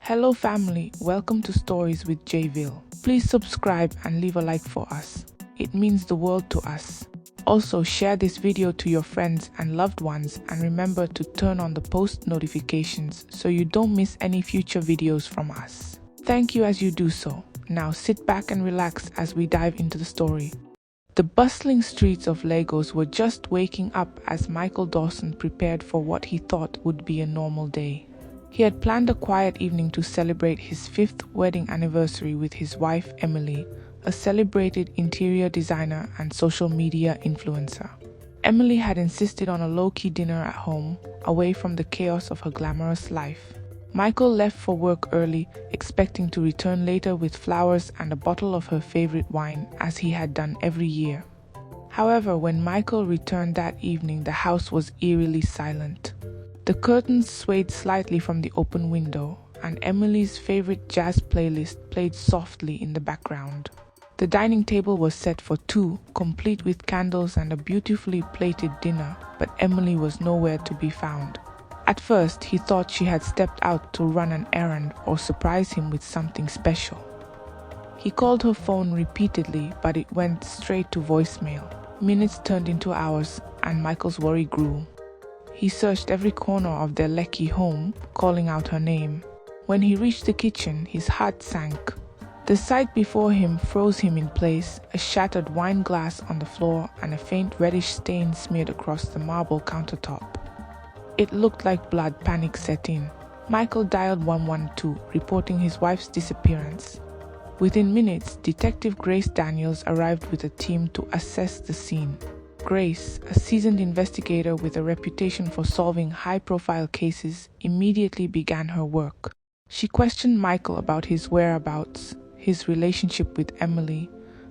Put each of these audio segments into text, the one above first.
Hello family, welcome to Stories with JAYVIL. Please subscribe and leave a like for us. It means the world to us. Also share this video to your friends and loved ones and remember to turn on the post notifications so you don't miss any future videos from us. Thank you as you do so. Now sit back and relax as we dive into the story. The bustling streets of Lagos were just waking up as Michael Dawson prepared for what he thought would be a normal day. He had planned a quiet evening to celebrate his 5th wedding anniversary with his wife Emily, a celebrated interior designer and social media influencer. Emily had insisted on a low-key dinner at home, away from the chaos of her glamorous life. Michael left for work early, expecting to return later with flowers and a bottle of her favorite wine, as he had done every year. However, when Michael returned that evening, the house was eerily silent. The curtains swayed slightly from the open window, and Emily's favorite jazz playlist played softly in the background. The dining table was set for two, complete with candles and a beautifully plated dinner, but Emily was nowhere to be found. At first, he thought she had stepped out to run an errand or surprise him with something special. He called her phone repeatedly, but it went straight to voicemail. Minutes turned into hours, and Michael's worry grew. He searched every corner of their lecky home, calling out her name. When he reached the kitchen, his heart sank. The sight before him froze him in place, a shattered wine glass on the floor and a faint reddish stain smeared across the marble countertop. It looked like blood. Panic set in. Michael dialed 112, reporting his wife's disappearance. Within minutes, Detective Grace Daniels arrived with a team to assess the scene. Grace, a seasoned investigator with a reputation for solving high-profile cases, immediately began her work. She questioned Michael about his whereabouts, his relationship with Emily,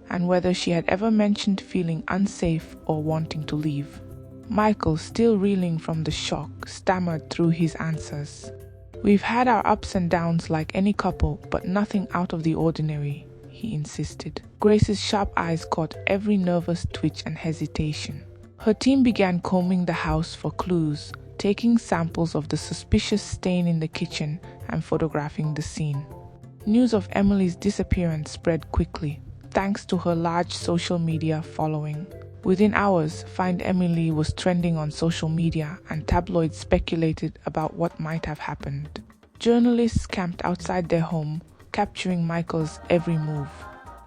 and whether she had ever mentioned feeling unsafe or wanting to leave. Michael, still reeling from the shock, stammered through his answers. "We've had our ups and downs like any couple, but nothing out of the ordinary," he insisted. Grace's sharp eyes caught every nervous twitch and hesitation. Her team began combing the house for clues, taking samples of the suspicious stain in the kitchen and photographing the scene. News of Emily's disappearance spread quickly, thanks to her large social media following. Within hours, Find Emily was trending on social media, and tabloids speculated about what might have happened. Journalists camped outside their home, capturing Michael's every move.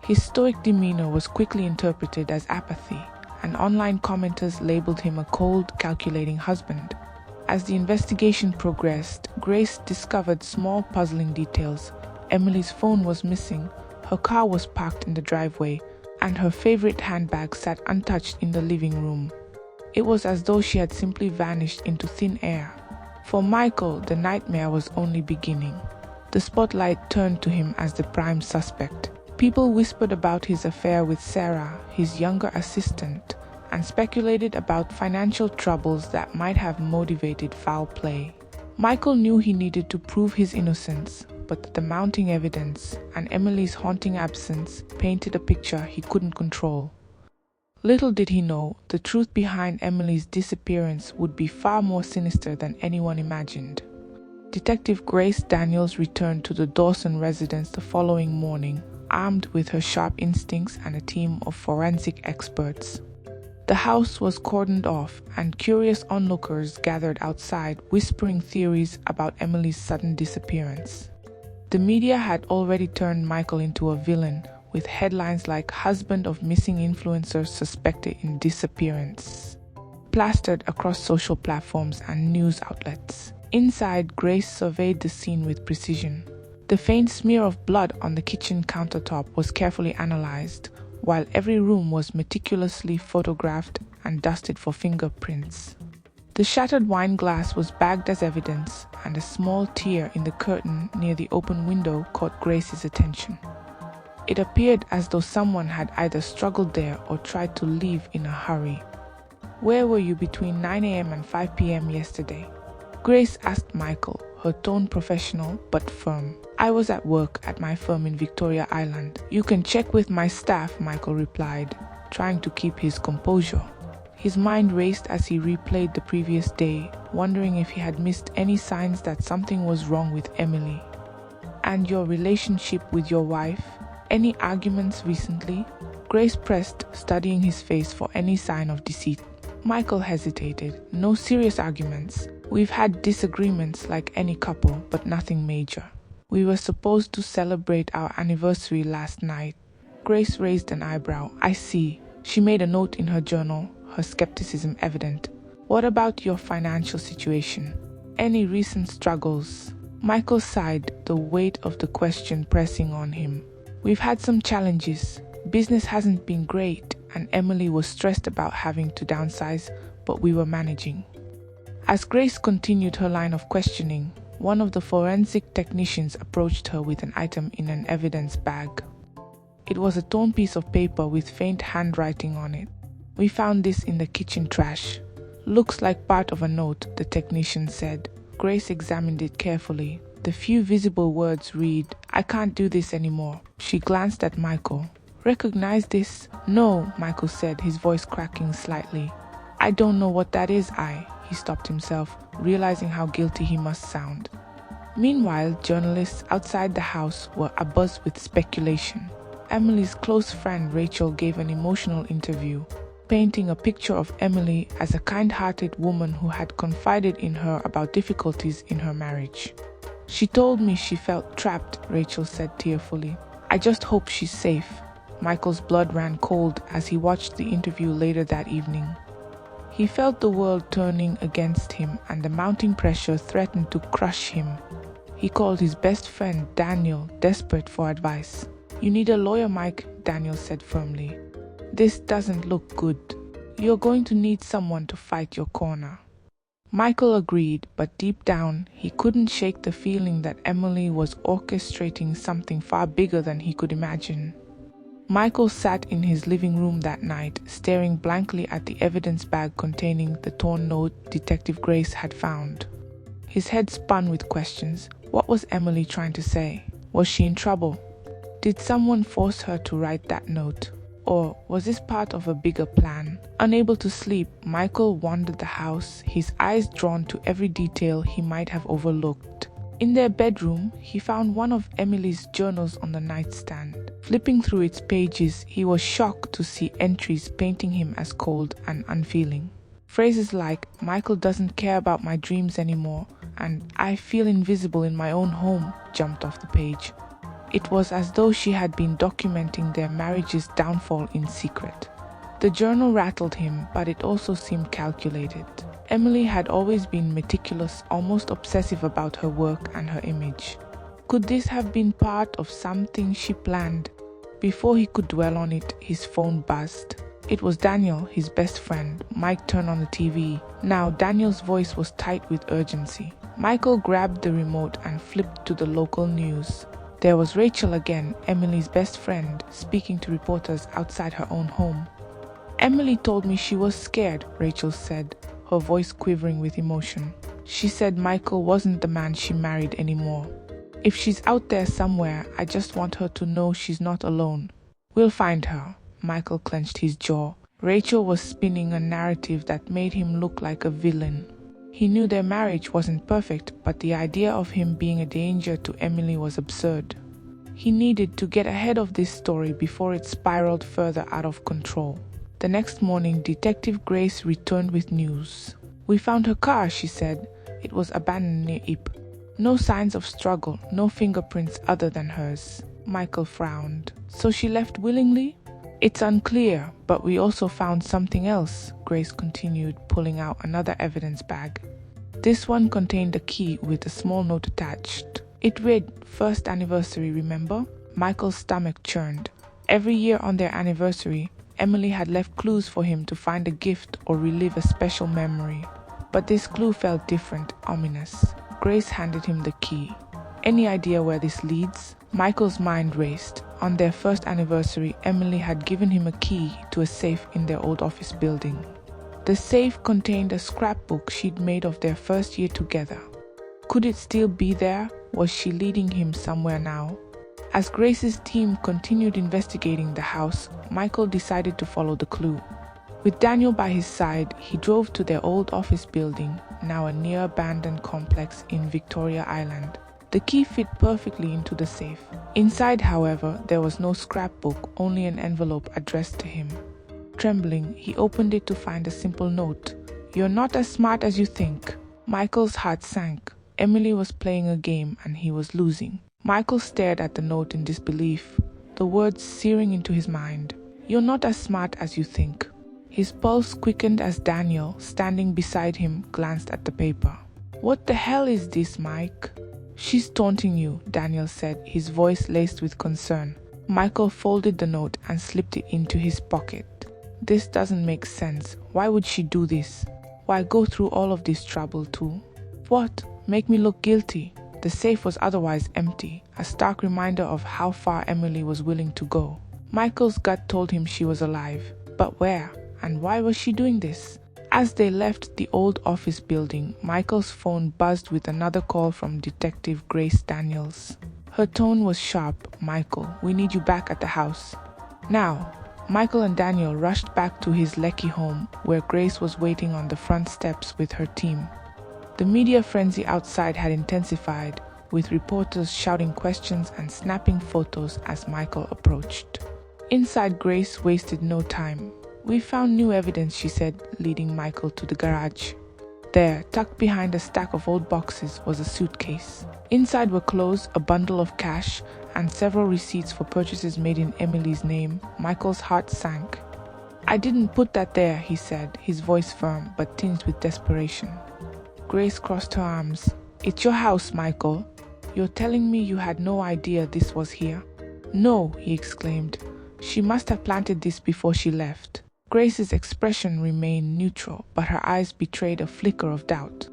His stoic demeanor was quickly interpreted as apathy, and online commenters labeled him a cold, calculating husband. As the investigation progressed, Grace discovered small puzzling details. Emily's phone was missing, her car was parked in the driveway, and her favorite handbag sat untouched in the living room. It was as though she had simply vanished into thin air. For Michael, the nightmare was only beginning. The spotlight turned to him as the prime suspect. People whispered about his affair with Sarah, his younger assistant, and speculated about financial troubles that might have motivated foul play. Michael knew he needed to prove his innocence, but the mounting evidence and Emily's haunting absence painted a picture he couldn't control. Little did he know, the truth behind Emily's disappearance would be far more sinister than anyone imagined. Detective Grace Daniels returned to the Dawson residence the following morning, armed with her sharp instincts and a team of forensic experts. The house was cordoned off, and curious onlookers gathered outside, whispering theories about Emily's sudden disappearance. The media had already turned Michael into a villain, with headlines like "Husband of Missing Influencer Suspected in Disappearance" plastered across social platforms and news outlets. Inside, Grace surveyed the scene with precision. The faint smear of blood on the kitchen countertop was carefully analyzed, while every room was meticulously photographed and dusted for fingerprints. The shattered wine glass was bagged as evidence, and a small tear in the curtain near the open window caught Grace's attention. It appeared as though someone had either struggled there or tried to leave in a hurry. "Where were you between 9 a.m. and 5 p.m. yesterday?" Grace asked Michael, her tone professional but firm. "I was at work at my firm in Victoria Island. You can check with my staff," Michael replied, trying to keep his composure. His mind raced as he replayed the previous day, wondering if he had missed any signs that something was wrong with Emily. And your relationship with your wife? Any arguments recently? Grace pressed, studying his face for any sign of deceit. Michael hesitated. No serious arguments. We've had disagreements like any couple, but nothing major. We were supposed to celebrate our anniversary last night. Grace raised an eyebrow. I see. She made a note in her journal, her skepticism evident. What about your financial situation? Any recent struggles? Michael sighed, the weight of the question pressing on him. We've had some challenges. Business hasn't been great, and Emily was stressed about having to downsize, but we were managing. As Grace continued her line of questioning, one of the forensic technicians approached her with an item in an evidence bag. It was a torn piece of paper with faint handwriting on it. We found this in the kitchen trash. Looks like part of a note, the technician said. Grace examined it carefully. The few visible words read, I can't do this anymore. She glanced at Michael. Recognize this? No, Michael said, his voice cracking slightly. I don't know what that is, He stopped himself, realizing how guilty he must sound. Meanwhile, journalists outside the house were abuzz with speculation. Emily's close friend Rachel gave an emotional interview, painting a picture of Emily as a kind-hearted woman who had confided in her about difficulties in her marriage. She told me she felt trapped, Rachel said tearfully. I just hope she's safe. Michael's blood ran cold as he watched the interview later that evening. He felt the world turning against him and the mounting pressure threatened to crush him. He called his best friend Daniel, desperate for advice. You need a lawyer, Mike, Daniel said firmly. This doesn't look good. You're going to need someone to fight your corner. Michael agreed, but deep down, he couldn't shake the feeling that Emily was orchestrating something far bigger than he could imagine. Michael sat in his living room that night, staring blankly at the evidence bag containing the torn note Detective Grace had found. His head spun with questions. What was Emily trying to say? Was she in trouble? Did someone force her to write that note? Or was this part of a bigger plan? Unable to sleep, Michael wandered the house, his eyes drawn to every detail he might have overlooked. In their bedroom, he found one of Emily's journals on the nightstand. Flipping through its pages, he was shocked to see entries painting him as cold and unfeeling. Phrases like, Michael doesn't care about my dreams anymore, and I feel invisible in my own home, jumped off the page. It was as though she had been documenting their marriage's downfall in secret. The journal rattled him, but it also seemed calculated. Emily had always been meticulous, almost obsessive about her work and her image. Could this have been part of something she planned? Before he could dwell on it, his phone buzzed. It was Daniel, his best friend. Mike turned on the TV. Now Daniel's voice was tight with urgency. Michael grabbed the remote and flipped to the local news. There was Rachel again, Emily's best friend, speaking to reporters outside her own home. Emily told me she was scared, Rachel said, her voice quivering with emotion. She said Michael wasn't the man she married anymore. If she's out there somewhere, I just want her to know she's not alone. We'll find her. Michael clenched his jaw. Rachel was spinning a narrative that made him look like a villain. He knew their marriage wasn't perfect, but the idea of him being a danger to Emily was absurd. He needed to get ahead of this story before it spiraled further out of control. The next morning, Detective Grace returned with news. We found her car, she said. It was abandoned near Ypres. No signs of struggle, no fingerprints other than hers. Michael frowned. So she left willingly? It's unclear, but we also found something else, Grace continued, pulling out another evidence bag. This one contained a key with a small note attached. It read, "First anniversary, remember?" Michael's stomach churned. Every year on their anniversary, Emily had left clues for him to find a gift or relive a special memory. But this clue felt different, ominous. Grace handed him the key. Any idea where this leads? Michael's mind raced. On their first anniversary, Emily had given him a key to a safe in their old office building. The safe contained a scrapbook she'd made of their first year together. Could it still be there? Was she leading him somewhere now? As Grace's team continued investigating the house, Michael decided to follow the clue. With Daniel by his side, he drove to their old office building, now a near-abandoned complex in Victoria Island. The key fit perfectly into the safe. Inside, however, there was no scrapbook, only an envelope addressed to him. Trembling, he opened it to find a simple note. "You're not as smart as you think." Michael's heart sank. Emily was playing a game and he was losing. Michael stared at the note in disbelief, the words searing into his mind. "You're not as smart as you think." His pulse quickened as Daniel, standing beside him, glanced at the paper. "What the hell is this, Mike?" "She's taunting you," Daniel said, his voice laced with concern. Michael folded the note and slipped it into his pocket. "This doesn't make sense. Why would she do this? Why go through all of this trouble too? What? Make me look guilty?" The safe was otherwise empty, a stark reminder of how far Emily was willing to go. Michael's gut told him she was alive. But where? And why was she doing this? As they left the old office building, Michael's phone buzzed with another call from Detective Grace Daniels. Her tone was sharp. "Michael, we need you back at the house. Now." Michael and Daniel rushed back to his Lekki home, where Grace was waiting on the front steps with her team. The media frenzy outside had intensified, with reporters shouting questions and snapping photos as Michael approached. Inside, Grace wasted no time. "We found new evidence," she said, leading Michael to the garage. There, tucked behind a stack of old boxes, was a suitcase. Inside were clothes, a bundle of cash, and several receipts for purchases made in Emily's name. Michael's heart sank. "I didn't put that there," he said, his voice firm but tinged with desperation. Grace crossed her arms. "It's your house, Michael. You're telling me you had no idea this was here?" "No," he exclaimed. "She must have planted this before she left." Grace's expression remained neutral, but her eyes betrayed a flicker of doubt.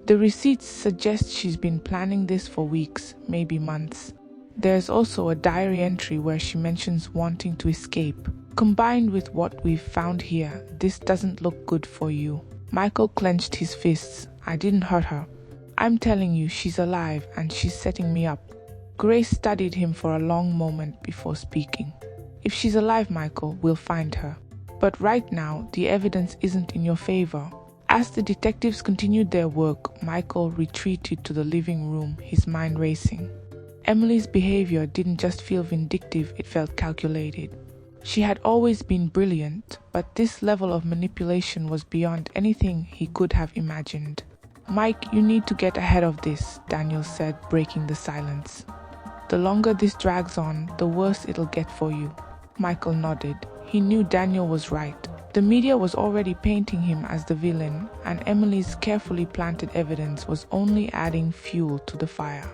"The receipts suggest she's been planning this for weeks, maybe months. There's also a diary entry where she mentions wanting to escape. Combined with what we've found here, this doesn't look good for you." Michael clenched his fists. "I didn't hurt her. I'm telling you, she's alive and she's setting me up." Grace studied him for a long moment before speaking. "If she's alive, Michael, we'll find her. But right now, the evidence isn't in your favor." As the detectives continued their work, Michael retreated to the living room, his mind racing. Emily's behavior didn't just feel vindictive, it felt calculated. She had always been brilliant, but this level of manipulation was beyond anything he could have imagined. "Mike, you need to get ahead of this," Daniel said, breaking the silence. "The longer this drags on, the worse it'll get for you." Michael nodded. He knew Daniel was right. The media was already painting him as the villain, and Emily's carefully planted evidence was only adding fuel to the fire.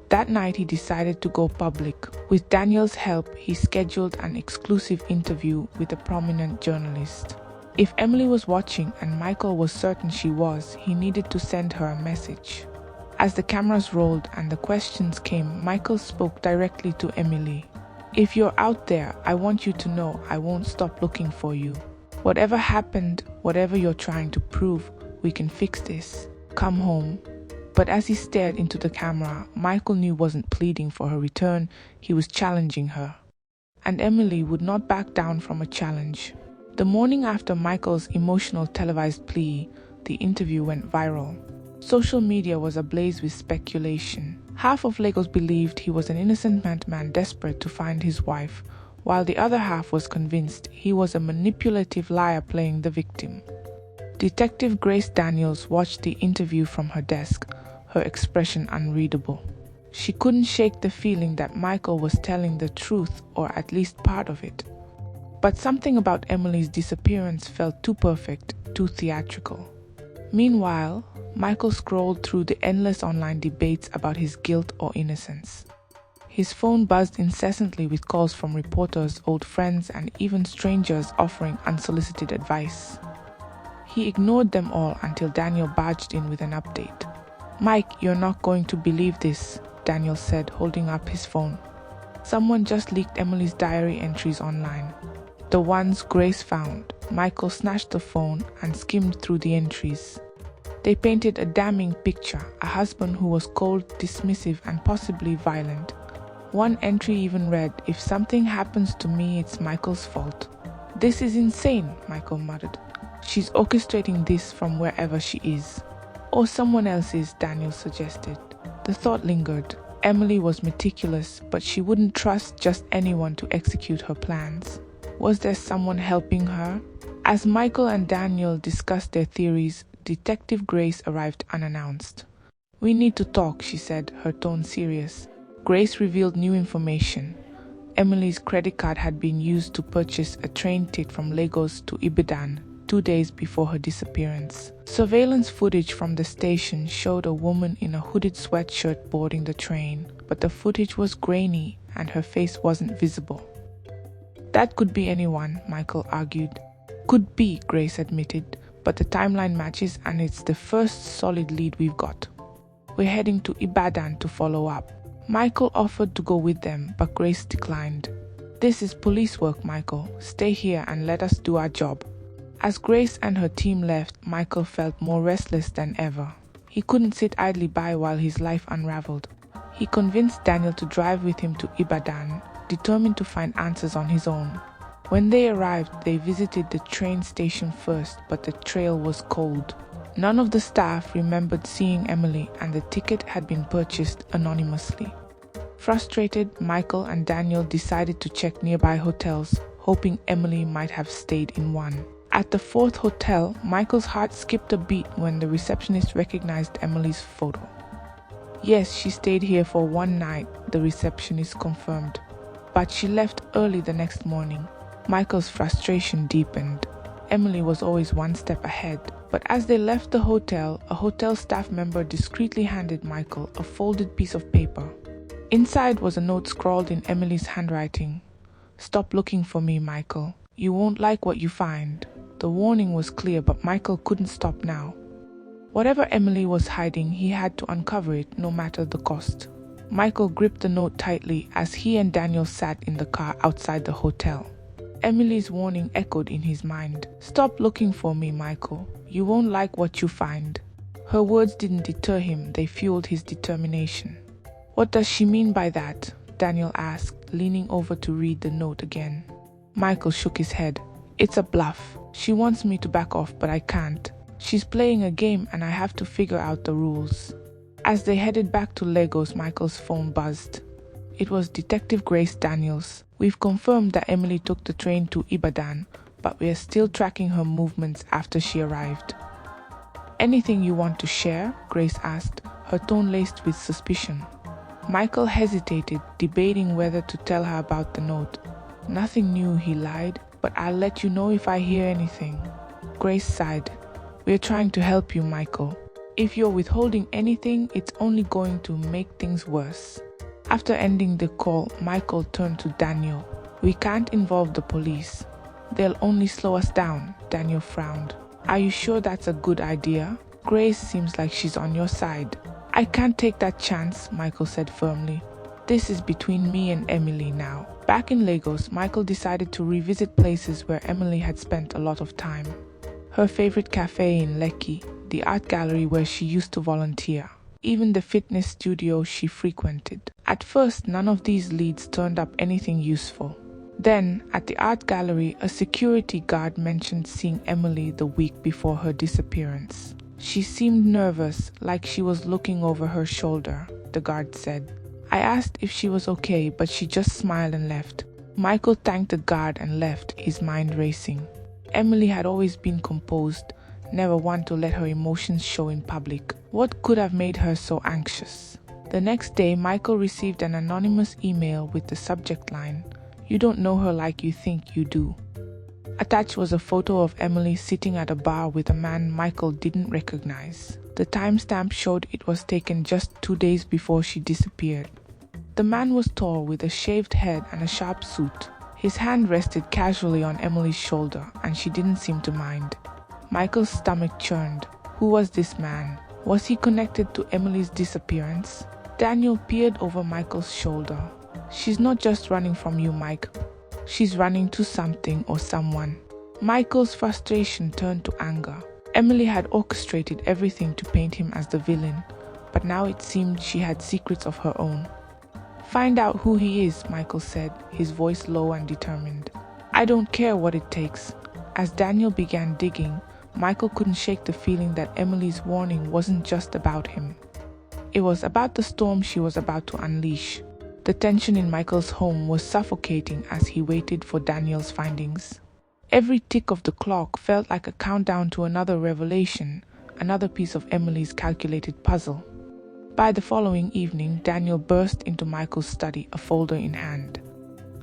That night he decided to go public. With Daniel's help, he scheduled an exclusive interview with a prominent journalist. If Emily was watching, and Michael was certain she was, he needed to send her a message. As the cameras rolled and the questions came, Michael spoke directly to Emily. "If you're out there, I want you to know I won't stop looking for you. Whatever happened, whatever you're trying to prove, we can fix this. Come home." But as he stared into the camera, Michael knew wasn't pleading for her return, he was challenging her. And Emily would not back down from a challenge. The morning after Michael's emotional televised plea, the interview went viral. Social media was ablaze with speculation. Half of Lagos believed he was an innocent madman desperate to find his wife, while the other half was convinced he was a manipulative liar playing the victim. Detective Grace Daniels watched the interview from her desk, her expression unreadable. She couldn't shake the feeling that Michael was telling the truth, or at least part of it. But something about Emily's disappearance felt too perfect, too theatrical. Meanwhile, Michael scrolled through the endless online debates about his guilt or innocence. His phone buzzed incessantly with calls from reporters, old friends, and even strangers offering unsolicited advice. He ignored them all until Daniel barged in with an update. "Mike, you're not going to believe this," Daniel said, holding up his phone. "Someone just leaked Emily's diary entries online. The ones Grace found." Michael snatched the phone and skimmed through the entries. They painted a damning picture, a husband who was cold, dismissive, and possibly violent. One entry even read, "If something happens to me, it's Michael's fault." "This is insane," Michael muttered. "She's orchestrating this from wherever she is." "Or someone else is," Daniel suggested. The The thought lingered. Emily was meticulous, but she wouldn't trust just anyone to execute her plans. Was there someone helping her? As Michael and Daniel discussed their theories, Detective Grace arrived unannounced. "We need to talk," she said, her tone serious. Grace revealed new information. Emily's credit card had been used to purchase a train ticket from Lagos to Ibadan 2 days before her disappearance. Surveillance footage from the station showed a woman in a hooded sweatshirt boarding the train, but the footage was grainy and her face wasn't visible. "That could be anyone," Michael argued. "Could be," Grace admitted, "but the timeline matches and it's the first solid lead we've got. We're heading to Ibadan to follow up." Michael offered to go with them, but Grace declined. "This is police work, Michael. Stay here and let us do our job." As Grace and her team left, Michael felt more restless than ever. He couldn't sit idly by while his life unraveled. He convinced Daniel to drive with him to Ibadan, determined to find answers on his own. When they arrived, they visited the train station first, but the trail was cold. None of the staff remembered seeing Emily, and the ticket had been purchased anonymously. Frustrated, Michael and Daniel decided to check nearby hotels, hoping Emily might have stayed in one. At the fourth hotel, Michael's heart skipped a beat when the receptionist recognized Emily's photo. "Yes, she stayed here for one night," the receptionist confirmed. "But she left early the next morning." Michael's frustration deepened. Emily was always one step ahead. But as they left the hotel, a hotel staff member discreetly handed Michael a folded piece of paper. Inside was a note scrawled in Emily's handwriting. "Stop looking for me, Michael. You won't like what you find." The warning was clear, but Michael couldn't stop now. Whatever Emily was hiding, he had to uncover it, no matter the cost. Michael gripped the note tightly as he and Daniel sat in the car outside the hotel. Emily's warning echoed in his mind. "Stop looking for me, Michael. You won't like what you find." Her words didn't deter him, they fueled his determination. "What does she mean by that?" Daniel asked, leaning over to read the note again. Michael shook his head. "It's a bluff. She wants me to back off, but I can't. She's playing a game and I have to figure out the rules." As they headed back to Lagos, Michael's phone buzzed. It was Detective Grace Daniels. "We've confirmed that Emily took the train to Ibadan, but we are still tracking her movements after she arrived." "Anything you want to share?" Grace asked, her tone laced with suspicion. Michael hesitated, debating whether to tell her about the note. "Nothing new," he lied, "but I'll let you know if I hear anything." Grace sighed. "We're trying to help you, Michael. If you're withholding anything, it's only going to make things worse." After ending the call, Michael turned to Daniel. "We can't involve the police. They'll only slow us down." Daniel frowned. "Are you sure that's a good idea? Grace seems like she's on your side." "I can't take that chance," Michael said firmly. "This is between me and Emily now." Back in Lagos, Michael decided to revisit places where Emily had spent a lot of time. Her favorite cafe in Lekki, the art gallery where she used to volunteer, even the fitness studio she frequented. At first, none of these leads turned up anything useful. Then, at the art gallery, a security guard mentioned seeing Emily the week before her disappearance. She seemed nervous, like she was looking over her shoulder, the guard said. I asked if she was okay, but she just smiled and left. Michael thanked the guard and left, his mind racing. Emily had always been composed, never one to let her emotions show in public. What could have made her so anxious? The next day, Michael received an anonymous email with the subject line, "You don't know her like you think you do." Attached was a photo of Emily sitting at a bar with a man Michael didn't recognize. The timestamp showed it was taken just 2 days before she disappeared. The man was tall with a shaved head and a sharp suit. His hand rested casually on Emily's shoulder, and she didn't seem to mind. Michael's stomach churned. Who was this man? Was he connected to Emily's disappearance? Daniel peered over Michael's shoulder. "She's not just running from you, Mike. She's running to something or someone." Michael's frustration turned to anger. Emily had orchestrated everything to paint him as the villain, but now it seemed she had secrets of her own. "Find out who he is," Michael said, his voice low and determined. "I don't care what it takes." As Daniel began digging, Michael couldn't shake the feeling that Emily's warning wasn't just about him. It was about the storm she was about to unleash. The tension in Michael's home was suffocating as he waited for Daniel's findings. Every tick of the clock felt like a countdown to another revelation, another piece of Emily's calculated puzzle. By the following evening, Daniel burst into Michael's study, a folder in hand.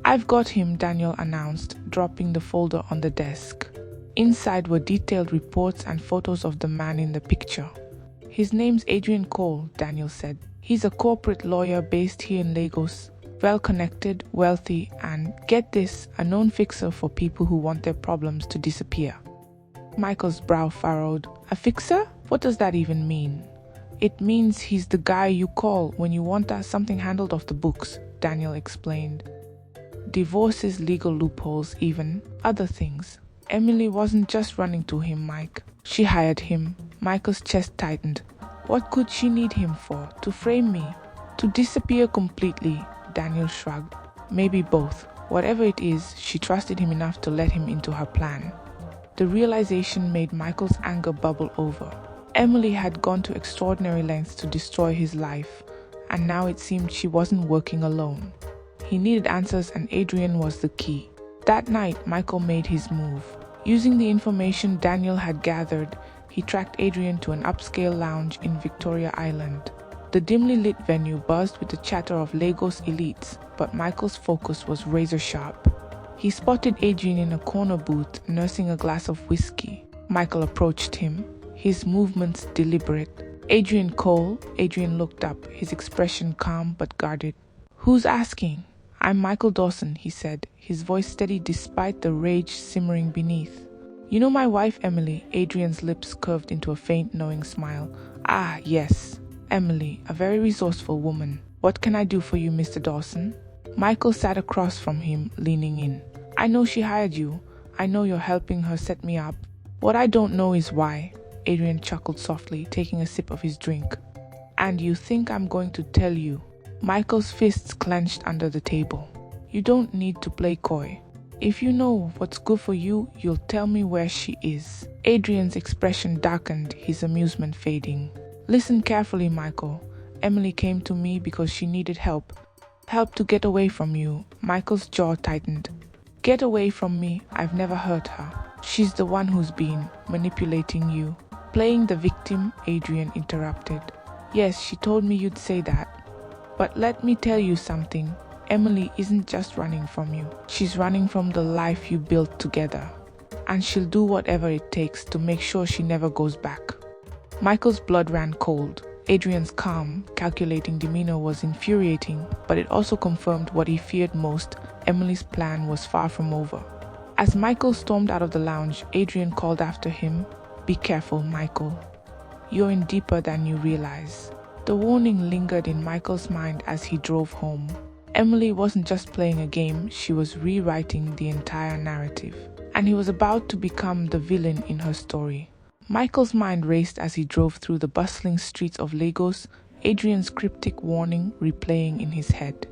"I've got him," Daniel announced, dropping the folder on the desk. Inside were detailed reports and photos of the man in the picture. "His name's Adrian Cole," Daniel said. "He's a corporate lawyer based here in Lagos, well-connected, wealthy, and, get this, a known fixer for people who want their problems to disappear." Michael's brow furrowed. "A fixer? What does that even mean?" "It means he's the guy you call when you want something handled off the books," Daniel explained. "Divorces, legal loopholes, even other things." Emily wasn't just running to him, Mike. She hired him. Michael's chest tightened. What could she need him for? To frame me? To disappear completely? Daniel shrugged. Maybe both. Whatever it is, she trusted him enough to let him into her plan. The realization made Michael's anger bubble over. Emily had gone to extraordinary lengths to destroy his life, and now it seemed she wasn't working alone. He needed answers, and Adrian was the key. That night, Michael made his move. Using the information Daniel had gathered, he tracked Adrian to an upscale lounge in Victoria Island. The dimly lit venue buzzed with the chatter of Lagos elites, but Michael's focus was razor sharp. He spotted Adrian in a corner booth, nursing a glass of whiskey. Michael approached him, his movements deliberate. "Adrian Cole?" Adrian looked up, his expression calm but guarded. "Who's asking?" "I'm Michael Dawson," he said, his voice steady despite the rage simmering beneath. "You know my wife, Emily?" Adrian's lips curved into a faint, knowing smile. "Ah, yes. Emily, a very resourceful woman. What can I do for you, Mr. Dawson?" Michael sat across from him, leaning in. "I know she hired you. I know you're helping her set me up. What I don't know is why." Adrian chuckled softly, taking a sip of his drink. "And you think I'm going to tell you?" Michael's fists clenched under the table. "You don't need to play coy. If you know what's good for you, you'll tell me where she is." Adrian's expression darkened, his amusement fading. "Listen carefully, Michael. Emily came to me because she needed help. Help to get away from you." Michael's jaw tightened. "Get away from me? I've never hurt her. She's the one who's been manipulating you." "Playing the victim," Adrian interrupted. "Yes, she told me you'd say that. But let me tell you something. Emily isn't just running from you. She's running from the life you built together. And she'll do whatever it takes to make sure she never goes back." Michael's blood ran cold. Adrian's calm, calculating demeanor was infuriating, but it also confirmed what he feared most. Emily's plan was far from over. As Michael stormed out of the lounge, Adrian called after him, "Be careful, Michael. You're in deeper than you realize." The warning lingered in Michael's mind as he drove home. Emily wasn't just playing a game, she was rewriting the entire narrative. And he was about to become the villain in her story. Michael's mind raced as he drove through the bustling streets of Lagos, Adrian's cryptic warning replaying in his head.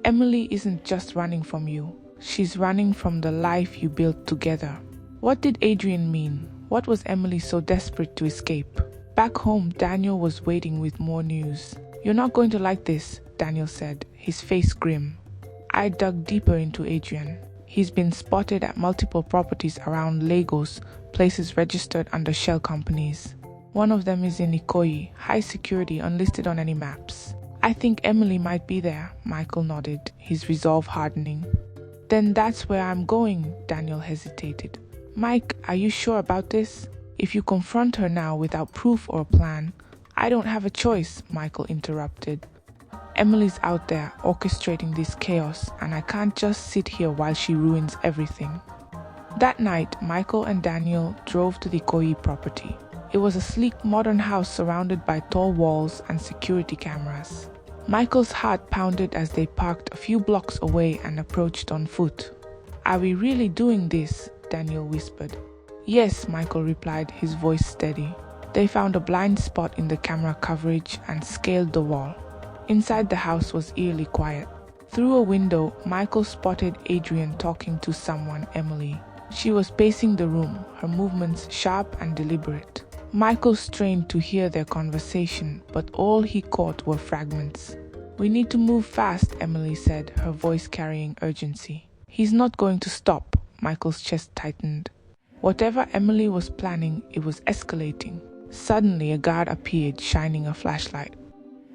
Emily isn't just running from you, she's running from the life you built together. What did Adrian mean? What was Emily so desperate to escape? Back home, Daniel was waiting with more news. "You're not going to like this," Daniel said, his face grim. I dug deeper into Adrian. He's been spotted at multiple properties around Lagos, places registered under shell companies. One of them is in Ikoyi, high security, unlisted on any maps. "I think Emily might be there," Michael nodded, his resolve hardening. "Then that's where I'm going," Daniel hesitated. "Mike, are you sure about this? If you confront her now without proof or a plan..." "I don't have a choice," Michael interrupted. "Emily's out there orchestrating this chaos, and I can't just sit here while she ruins everything." That night, Michael and Daniel drove to the Koi property. It was a sleek modern house surrounded by tall walls and security cameras. Michael's heart pounded as they parked a few blocks away and approached on foot. "Are we really doing this?" Daniel whispered. "Yes," Michael replied, his voice steady. They found a blind spot in the camera coverage and scaled the wall. Inside the house was eerily quiet. Through a window, Michael spotted Adrian talking to someone, Emily. She was pacing the room, her movements sharp and deliberate. Michael strained to hear their conversation, but all he caught were fragments. "We need to move fast," Emily said, her voice carrying urgency. "He's not going to stop." Michael's chest tightened. Whatever Emily was planning, it was escalating. Suddenly, a guard appeared, shining a flashlight.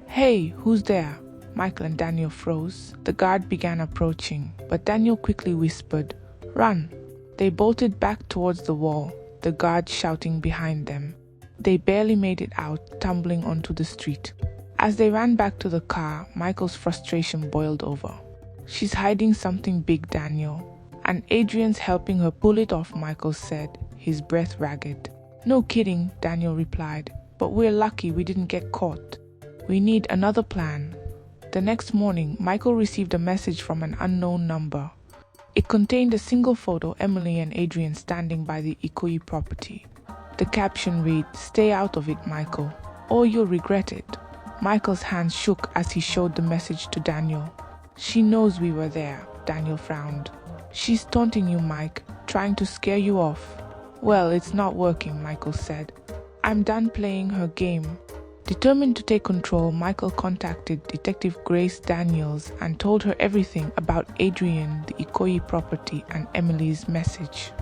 "Hey, who's there?" Michael and Daniel froze. The guard began approaching, but Daniel quickly whispered, "Run." They bolted back towards the wall, the guard shouting behind them. They barely made it out, tumbling onto the street. As they ran back to the car, Michael's frustration boiled over. "She's hiding something big, Daniel. And Adrian's helping her pull it off," Michael said, his breath ragged. "No kidding," Daniel replied, "but we're lucky we didn't get caught. We need another plan." The next morning, Michael received a message from an unknown number. It contained a single photo, Emily and Adrian standing by the Ikoyi property. The caption read, "Stay out of it, Michael, or you'll regret it." Michael's hands shook as he showed the message to Daniel. "She knows we were there," Daniel frowned. "She's taunting you, Mike, trying to scare you off." "Well, it's not working," Michael said. "I'm done playing her game." Determined to take control, Michael contacted Detective Grace Daniels and told her everything about Adrian, the Ikoyi property, and Emily's message.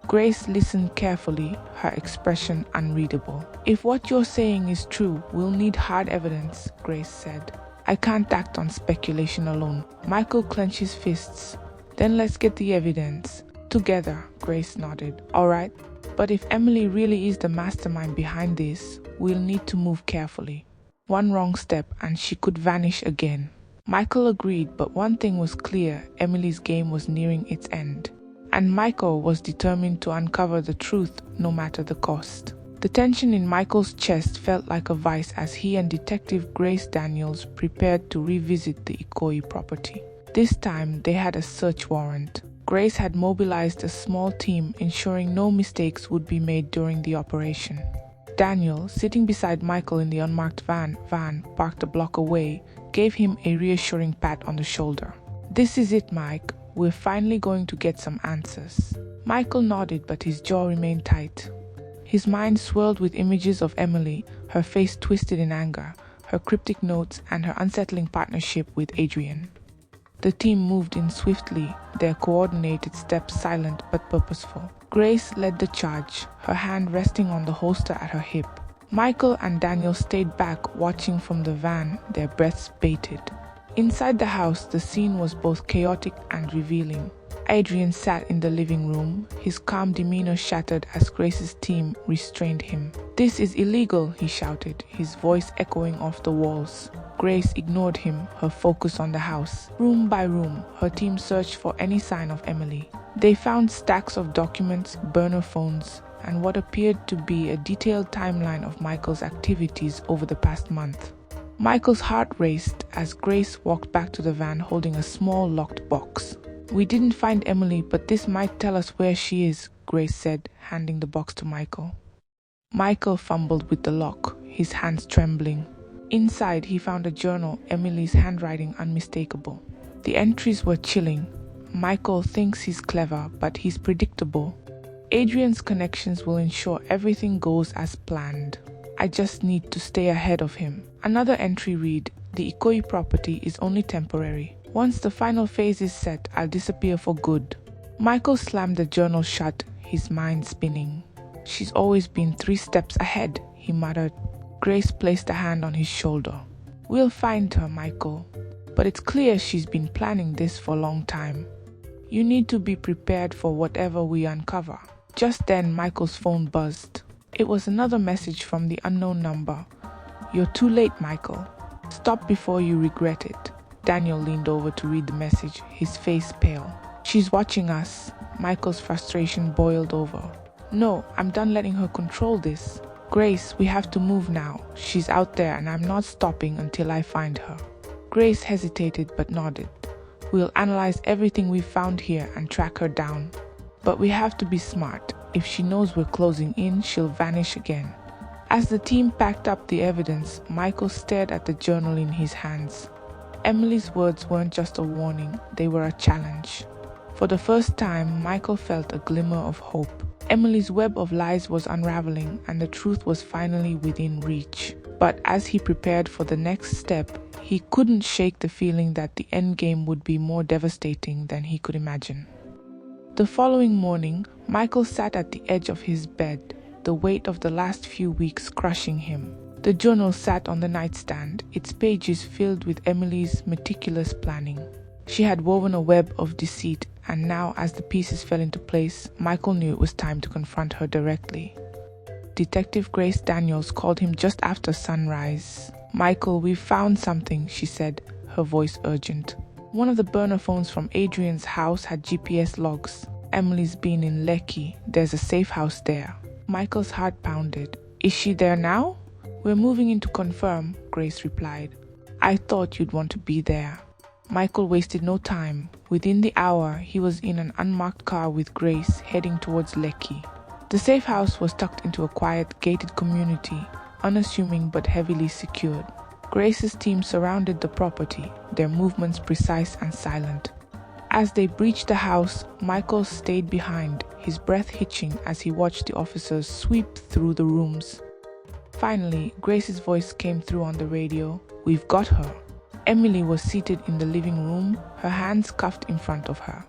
Grace listened carefully, her expression unreadable. "If what you're saying is true, we'll need hard evidence," Grace said. "I can't act on speculation alone." Michael clenched his fists. "Then let's get the evidence." "Together," Grace nodded. "All right. But if Emily really is the mastermind behind this, we'll need to move carefully. One wrong step and she could vanish again." Michael agreed, but one thing was clear, Emily's game was nearing its end. And Michael was determined to uncover the truth no matter the cost. The tension in Michael's chest felt like a vice as he and Detective Grace Daniels prepared to revisit the Ikoyi property. This time they had a search warrant. Grace had mobilized a small team, ensuring no mistakes would be made during the operation. Daniel, sitting beside Michael in the unmarked van parked a block away, gave him a reassuring pat on the shoulder. "This is it, Mike. We're finally going to get some answers." Michael nodded, but his jaw remained tight. His mind swirled with images of Emily, her face twisted in anger, her cryptic notes, and her unsettling partnership with Adrian. The team moved in swiftly, their coordinated steps silent but purposeful. Grace led the charge, her hand resting on the holster at her hip. Michael and Daniel stayed back, watching from the van, their breaths bated. Inside the house, the scene was both chaotic and revealing. Adrian sat in the living room, his calm demeanor shattered as Grace's team restrained him. "This is illegal," he shouted, his voice echoing off the walls. Grace ignored him, her focus on the house. Room by room, her team searched for any sign of Emily. They found stacks of documents, burner phones, and what appeared to be a detailed timeline of Michael's activities over the past month. Michael's heart raced as Grace walked back to the van holding a small locked box. "We didn't find Emily, but this might tell us where she is," Grace said, handing the box to Michael. Michael fumbled with the lock, his hands trembling. Inside, he found a journal, Emily's handwriting unmistakable. The entries were chilling. "Michael thinks he's clever, but he's predictable. Adrian's connections will ensure everything goes as planned. I just need to stay ahead of him." Another entry read, "The Ikoyi property is only temporary. Once the final phase is set, I'll disappear for good." Michael slammed the journal shut, his mind spinning. "She's always been 3 steps ahead," he muttered. Grace placed a hand on his shoulder. "We'll find her, Michael. But it's clear she's been planning this for a long time. You need to be prepared for whatever we uncover." Just then, Michael's phone buzzed. It was another message from the unknown number. "You're too late, Michael. Stop before you regret it." Daniel leaned over to read the message, his face pale. "She's watching us." Michael's frustration boiled over. "No, I'm done letting her control this. Grace, we have to move now. She's out there and I'm not stopping until I find her." Grace hesitated but nodded. "We'll analyze everything we've found here and track her down. But we have to be smart. If she knows we're closing in, she'll vanish again." As the team packed up the evidence, Michael stared at the journal in his hands. Emily's words weren't just a warning, they were a challenge. For the first time, Michael felt a glimmer of hope. Emily's web of lies was unraveling and the truth was finally within reach. But as he prepared for the next step, he couldn't shake the feeling that the endgame would be more devastating than he could imagine. The following morning, Michael sat at the edge of his bed, the weight of the last few weeks crushing him. The journal sat on the nightstand, its pages filled with Emily's meticulous planning. She had woven a web of deceit, and now as the pieces fell into place, Michael knew it was time to confront her directly. Detective Grace Daniels called him just after sunrise. "Michael, we've found something," she said, her voice urgent. One of the burner phones from Adrian's house had GPS logs. "Emily's been in Lekki. There's a safe house there." Michael's heart pounded. "Is she there now?" "We're moving in to confirm," Grace replied. "I thought you'd want to be there." Michael wasted no time. Within the hour, he was in an unmarked car with Grace, heading towards Lekki. The safe house was tucked into a quiet, gated community, unassuming but heavily secured. Grace's team surrounded the property, their movements precise and silent. As they breached the house, Michael stayed behind, his breath hitching as he watched the officers sweep through the rooms. Finally, Grace's voice came through on the radio. "We've got her." Emily was seated in the living room, her hands cuffed in front of her.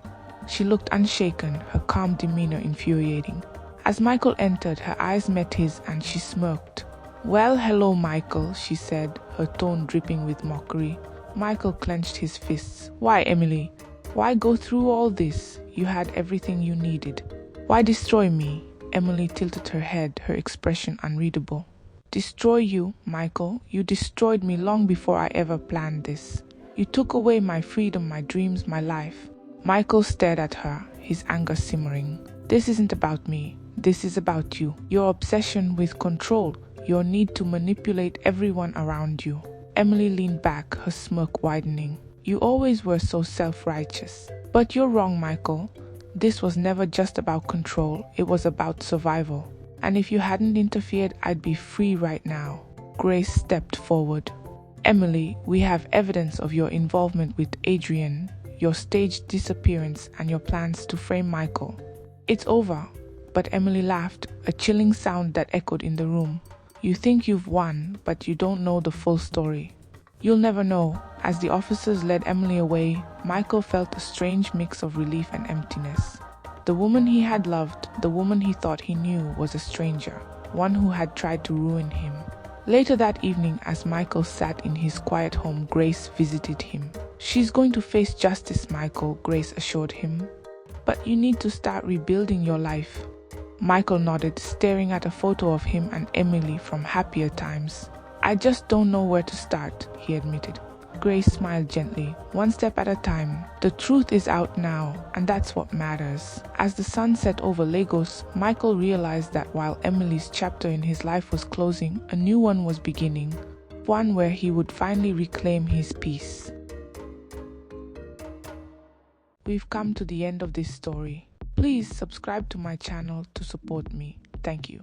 She looked unshaken, her calm demeanor infuriating. As Michael entered, her eyes met his and she smirked. "Well, hello, Michael," she said, her tone dripping with mockery. Michael clenched his fists. "Why, Emily? Why go through all this? You had everything you needed. Why destroy me?" Emily tilted her head, her expression unreadable. "Destroy you, Michael? You destroyed me long before I ever planned this. You took away my freedom, my dreams, my life." Michael stared at her, his anger simmering. "This isn't about me. This is about you. Your obsession with control, your need to manipulate everyone around you." Emily leaned back, her smirk widening. "You always were so self-righteous. But you're wrong, Michael. This was never just about control. It was about survival. And if you hadn't interfered, I'd be free right now." Grace stepped forward. "Emily, we have evidence of your involvement with Adrian, your staged disappearance, and your plans to frame Michael." "It's over." But Emily laughed, a chilling sound that echoed in the room. "You think you've won, but you don't know the full story. You'll never know." As the officers led Emily away, Michael felt a strange mix of relief and emptiness. The woman he had loved, the woman he thought he knew, was a stranger, one who had tried to ruin him. Later that evening, as Michael sat in his quiet home, Grace visited him. "She's going to face justice, Michael," Grace assured him. "But you need to start rebuilding your life." Michael nodded, staring at a photo of him and Emily from happier times. "I just don't know where to start," he admitted. Grace smiled gently. "One step at a time. The truth is out now, and that's what matters." As the sun set over Lagos, Michael realized that while Emily's chapter in his life was closing, a new one was beginning. One where he would finally reclaim his peace. We've come to the end of this story. Please subscribe to my channel to support me. Thank you.